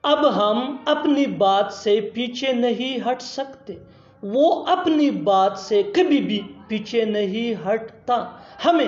अब हम अपनी बात से पीछे नहीं हट सकते। वो अपनी बात से कभी भी पीछे नहीं हटता। हमें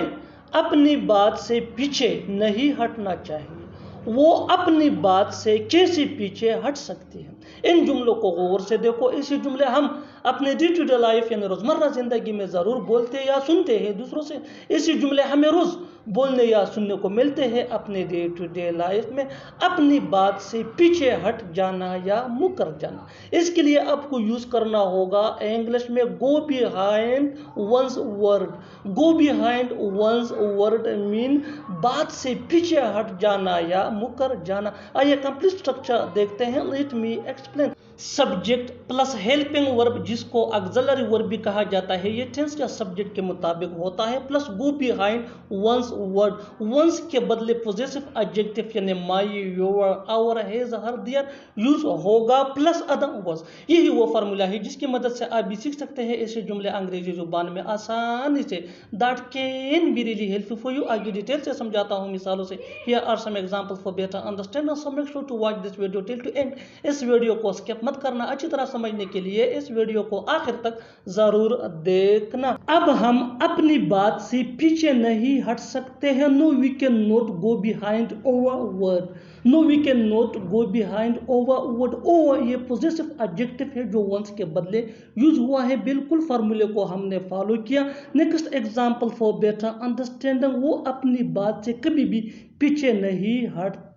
अपनी बात से पीछे नहीं हटना चाहिए। वो अपनी बात से कैसे पीछे हट सकती है? इन जुमलों को गौर से देखो। ऐसे जुमले हम अपने डे टू डे लाइफ यानी रोजमर्रा जिंदगी में जरूर बोलते या सुनते हैं दूसरों से। ऐसे जुमले हमें रोज बोलने या सुनने को मिलते हैं अपने डे टू डे लाइफ में। अपनी बात से पीछे हट जाना या मुकर जाना, इसके लिए आपको यूज करना होगा इंग्लिश में go behind one's word. Go behind one's word mean बात से पीछे हट जाना या मुकर जाना। आइए कंप्लीट स्ट्रक्चर देखते हैं। Let me explain. Subject plus helping verb, जिसको ऑक्सिलरी वर्ब भी कहा जाता है, ये टेंस या सब्जेक्ट के मुताबिक होता है, plus go behind one's word. One's के बदले पोजेसिव एडजेक्टिव यानी my, your, our, his, her, their use होगा, प्लस अदर वर्ड्स। यही वो फार्मूला है जिसकी मदद से आप भी सीख सकते हैं ऐसे जुमले अंग्रेजी जुबान में आसानी से। That can be really helpful for you. आगे डिटेल से समझाता हूँ मिसालों से। Here are some example for better understanding, so make sure to watch this video till to end. इस वीडियो को स्किप मत करना। अच्छी तरह समझने के लिए इस वीडियो को आखिर तक जरूर देखना। अब हम अपनी बात से पीछे नहीं हट सकते हैं। No we can not go behind our word. No we can not go behind our word. Our ये पोजेसिव एडजेक्टिव है जो वंस के बदले यूज हुआ है। बिल्कुल फार्मूले को हमने फॉलो किया। Next example for better understanding, वो अपनी बात से कभी भी पीछे नहीं हटता।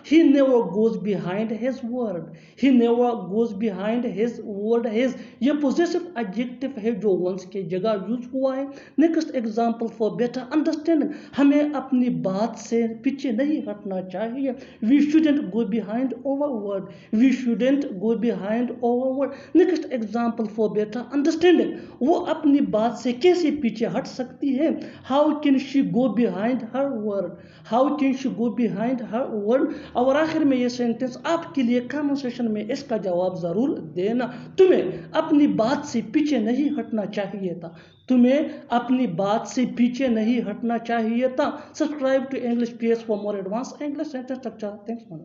He never goes behind his word. He never goes behind his word. His ये possessive adjective है जो once के जगह यूज हुआ है। Next example for better understanding, हमें अपनी बात से पीछे नहीं हटना चाहिए। We shouldn't go behind our word. We shouldn't go behind our word. Next example for better understanding, वो अपनी बात से कैसे पीछे हट सकती है? How can she go behind her word? How can she go behind her word? और आखिर में ये सेंटेंस आपके लिए कमेंट सेक्शन में इसका जवाब जरूर देना। तुम्हें अपनी बात से पीछे नहीं हटना चाहिए था। तुम्हें अपनी बात से पीछे नहीं हटना चाहिए था। Subscribe to English PS for more advance English sentence structure. Thanks for